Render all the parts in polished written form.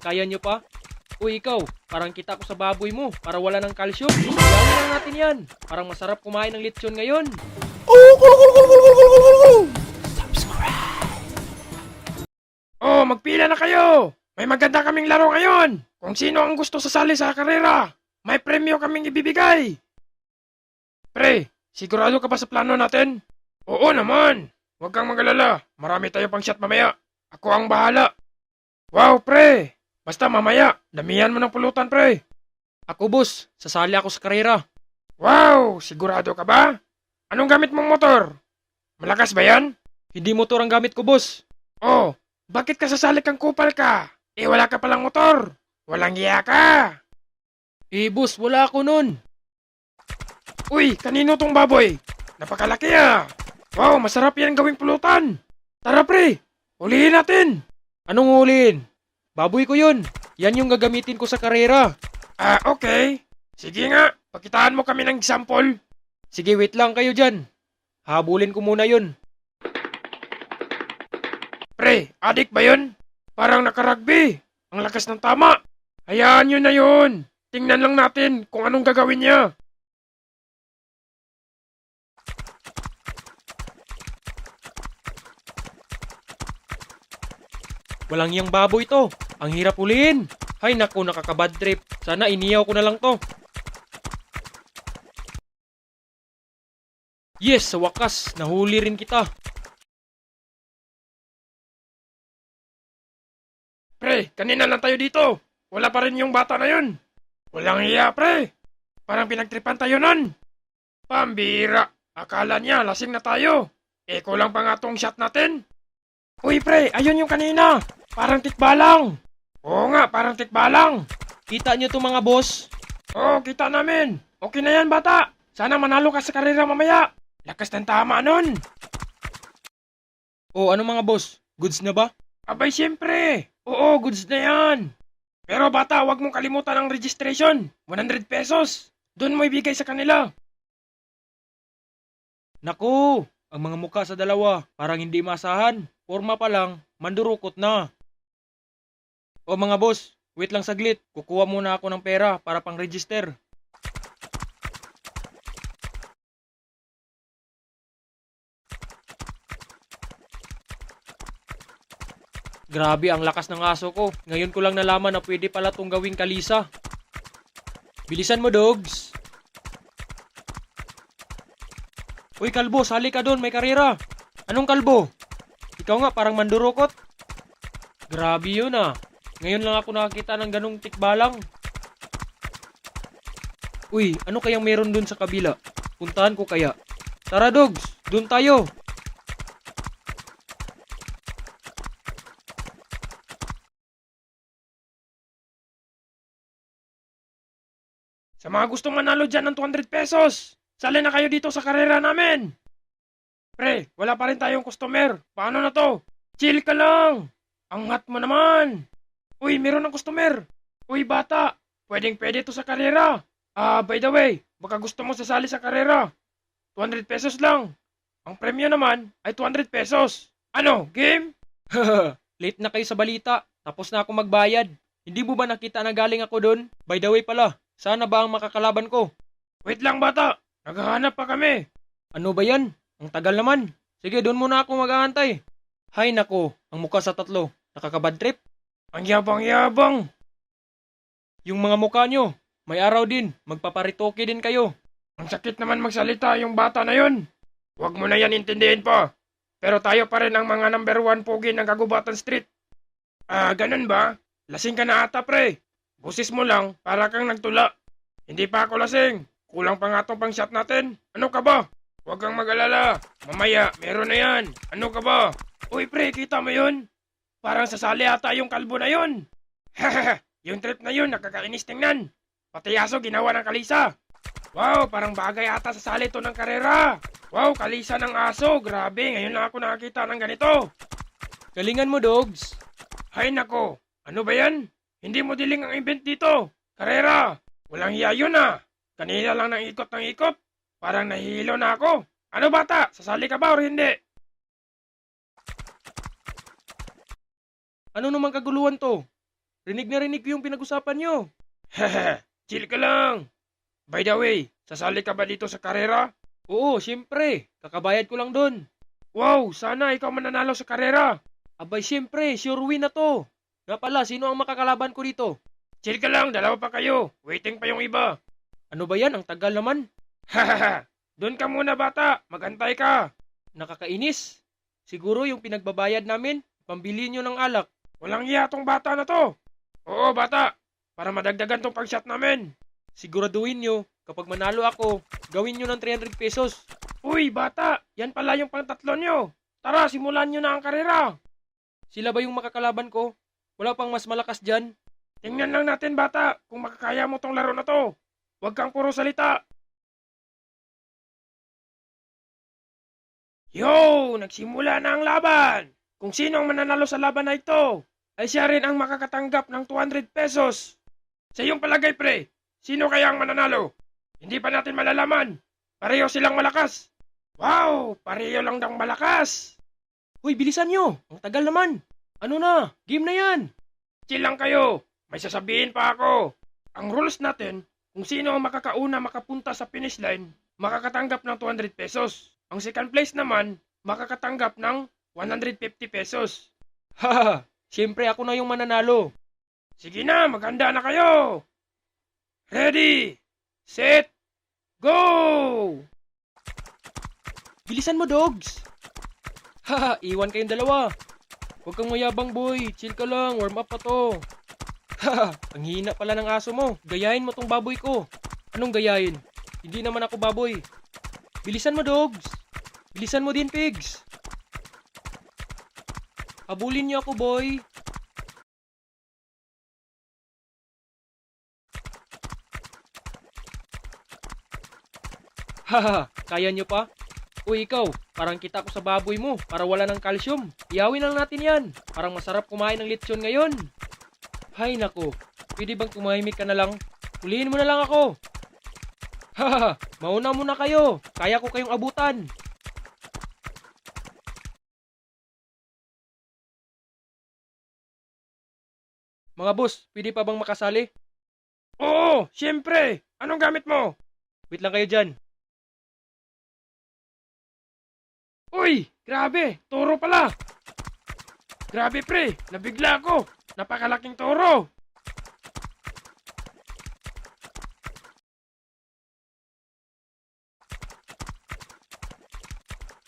Kaya nyo pa? Uy, ikaw, parang kita ko sa baboy mo para wala ng calcium. Gawin lang natin yan. Parang masarap kumain ng lechon ngayon. Oh, magpila na kayo! May maganda kaming laro ngayon! Kung sino ang gusto sasali sa karera, may premyo kaming ibibigay! Pre, sigurado ka ba sa plano natin? Oo naman! Huwag kang mag-alala, marami tayo pang shot mamaya. Ako ang bahala. Wow, pre! Basta mamaya, damihan mo ng pulutan, pre. Ako, boss, sasali ako sa karera. Wow, sigurado ka ba? Anong gamit mong motor? Malakas ba yan? Hindi motor ang gamit ko, boss. Oh, bakit ka sasali kang kupal ka? Eh wala ka palang motor. Walang hiya ka. Boss, wala ako nun. Uy, kanino tong baboy? Napakalaki ah. Wow, masarap yan gawing pulutan. Tara pre, hulihin natin. Anong huliin? Baboy ko yun. Yan yung gagamitin ko sa karera. Ah, okay. Sige nga, pakitaan mo kami ng example. Sige, wait lang kayo dyan. Habulin ko muna yun. Pre, adik ba yun? Parang nakarugby. Ang lakas ng tama. Hayaan nyo na yun. Tingnan lang natin kung anong gagawin niya. Walang yang baboy to. Ang hirap huliin. Hay naku, nakakabad trip. Sana iniyaw ko na lang to. Yes, sa wakas, nahuli rin kita. Pre, kanina lang tayo dito. Wala pa rin yung bata na yun. Walang hiya, pre. Parang pinagtripan tayo nun. Pambira. Akala niya lasing na tayo. Eh, kulang pa nga tong shot natin. Uy, pre, ayun yung kanina. Parang tikbalang. Oo nga, parang tikbalang. Kita nyo to mga boss? Oo, kita namin. Okay na yan, bata. Sana manalo ka sa karera mamaya. Lakas ng tama nun. O ano mga boss? Goods na ba? Abay, siyempre. Oo, goods na yan. Pero bata, wag mong kalimutan ang registration. 100 pesos. Doon mo ibigay sa kanila. Naku, ang mga mukha sa dalawa, parang hindi masahan. Forma pa lang, mandurukot na. O mga boss, wait lang saglit. Kukuha muna ako ng pera para pang-register. Grabe ang lakas ng aso ko. Ngayon ko lang nalaman na pwede pala tong gawing kalisa. Bilisan mo, dogs. Uy, kalbo, sali ka doon, may karera. Anong kalbo? Ikaw nga, parang mandurukot. Grabe yun ah. Ngayon lang ako nakakita ng ganong tikbalang. Uy, ano kayang meron dun sa kabila? Puntahan ko kaya. Tara, dogs, dun tayo. Sa mga gustong manalo dyan ng 200 pesos, sali na kayo dito sa karera namin. Pre, wala pa rin tayong customer. Paano na to? Chill ka lang. Angat mo naman. Uy, meron ng customer. Uy, bata. Pwedeng-pwede to sa karera. By the way, baka gusto mo sasali sa karera. 200 pesos lang. Ang premyo naman ay 200 pesos. Ano, game? Late na kayo sa balita. Tapos na ako magbayad. Hindi mo ba nakita na galing ako doon? By the way pala, sana ba ang makakalaban ko? Wait lang, bata. Naghahanap pa kami. Ano ba yan? Ang tagal naman. Sige, doon muna ako mag-aantay. Hay nako, ang mukha sa tatlo. Nakakabad trip. Ang yabang-yabang. Yung mga mukha nyo, may araw din. Magpaparitoke din kayo. Ang sakit naman magsalita yung bata na yun. Huwag mo na yan intindihin pa. Pero tayo pa rin ang mga number 1 pogi ng Kagubatan Street. Ganun ba? Lasing ka na ata, pre. Busis mo lang, para kang nagtula. Hindi pa ako lasing. Kulang pa nga tong pang shot natin. Ano ka ba? Huwag kang mag-alala. Mamaya, meron na yan. Ano ka ba? Uy, pre, kita mo yun? Parang sasali ata yung kalbo na yun. Yung trip na yun, nakakainis tingnan. Pati aso ginawa ng kalisa. Wow, parang bagay ata sa sali to ng karera. Wow, kalisa ng aso. Grabe, ngayon lang ako nakakita ng ganito. Galingan mo, dogs. Hay nako, ano ba yan? Hindi mo diling ang event dito. Karera, walang hiya yun ah. Kanina lang ng ikot ng ikot. Parang nahihilo na ako. Ano bata, sasali ka ba o hindi? Ano naman kaguluhan to? Rinig na rinig ko yung pinag-usapan nyo. Hehe, chill ka lang. By the way, sasali ka ba dito sa karera? Oo, syempre. Kakabayad ko lang doon. Wow, sana ikaw mananalo sa karera. Abay, syempre. Sure win na to. Nga pala, sino ang makakalaban ko dito? Chill ka lang, dalawa pa kayo. Waiting pa yung iba. Ano ba yan? Ang tagal naman. Hahaha, doon ka muna bata. Magantay ka. Nakakainis. Siguro yung pinagbabayad namin, pambili nyo ng alak. Walang iya tong bata na to. Oo, bata. Para madagdagan tong pag-shot namin. Siguraduhin nyo, kapag manalo ako, gawin nyo ng 300 pesos. Uy, bata. Yan pala yung pang-tatlo nyo. Tara, simulan nyo na ang karera. Sila ba yung makakalaban ko? Wala pang mas malakas dyan? Tingnan lang natin, bata, kung makakaya mo tong laro na to. Huwag kang puro salita. Yo! Nagsimula na ang laban! Kung sino ang mananalo sa laban na ito, ay siya rin ang makakatanggap ng 200 pesos. Sa iyong palagay, pre, sino kaya ang mananalo? Hindi pa natin malalaman. Pareho silang malakas. Wow! Pareho lang dang malakas. Hoy, bilisan nyo! Ang tagal naman! Ano na? Game na yan! Chill lang kayo. May sasabihin pa ako. Ang rules natin, kung sino ang makakauna makapunta sa finish line, makakatanggap ng 200 pesos. Ang second place naman, makakatanggap ng 150 pesos. Haha, syempre ako na yung mananalo. Sige na, maghanda na kayo. Ready, set, go! Bilisan mo, dogs! Haha, iwan kayong dalawa. Huwag kang mayabang, boy. Chill ka lang, warm up pa to. Haha, ang hina pala ng aso mo. Gayahin mo tong baboy ko. Anong gayahin? Hindi naman ako baboy. Bilisan mo, dogs! Bilisan mo din, pigs! Habulin niyo ako, boy! Haha, kaya niyo pa? Uy, ikaw, parang kita ko sa baboy mo para wala ng calcium. Iyawin lang natin yan. Parang masarap kumain ng lechon ngayon. Hay nako, pwede bang tumahimik ka na lang? Hulihin mo na lang ako. Haha, mauna muna kayo. Kaya ko kayong abutan. Mga boss, pwede pa bang makasali? Oo, syempre. Anong gamit mo? Wait lang kayo dyan. Uy, grabe, toro pala. Grabe pre, nabigla ako. Napakalaking toro.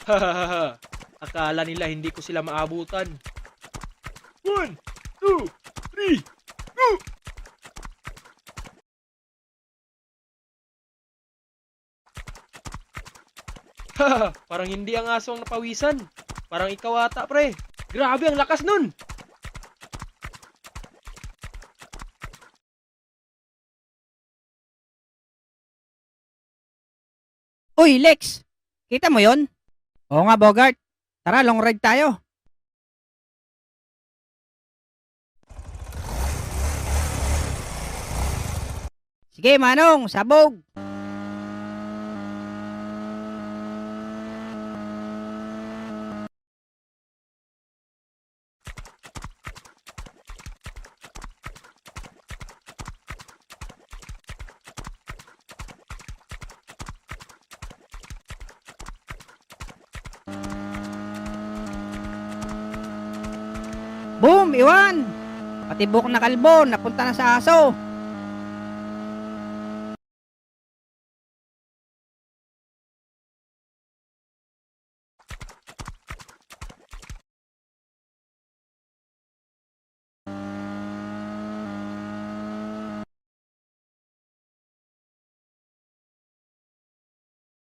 Hahaha, akala nila hindi ko sila maabutan. 1, 2, 3, go! Haha, parang hindi ang aso ang napawisan. Parang ikaw ata, pre. Grabe, ang lakas nun! Uy, Lex! Kita mo yon? Oo nga, Bogart. Tara, long ride tayo. Sige, Manong, sabog! Boom! Iwan! Patibok na kalbo, napunta na sa aso.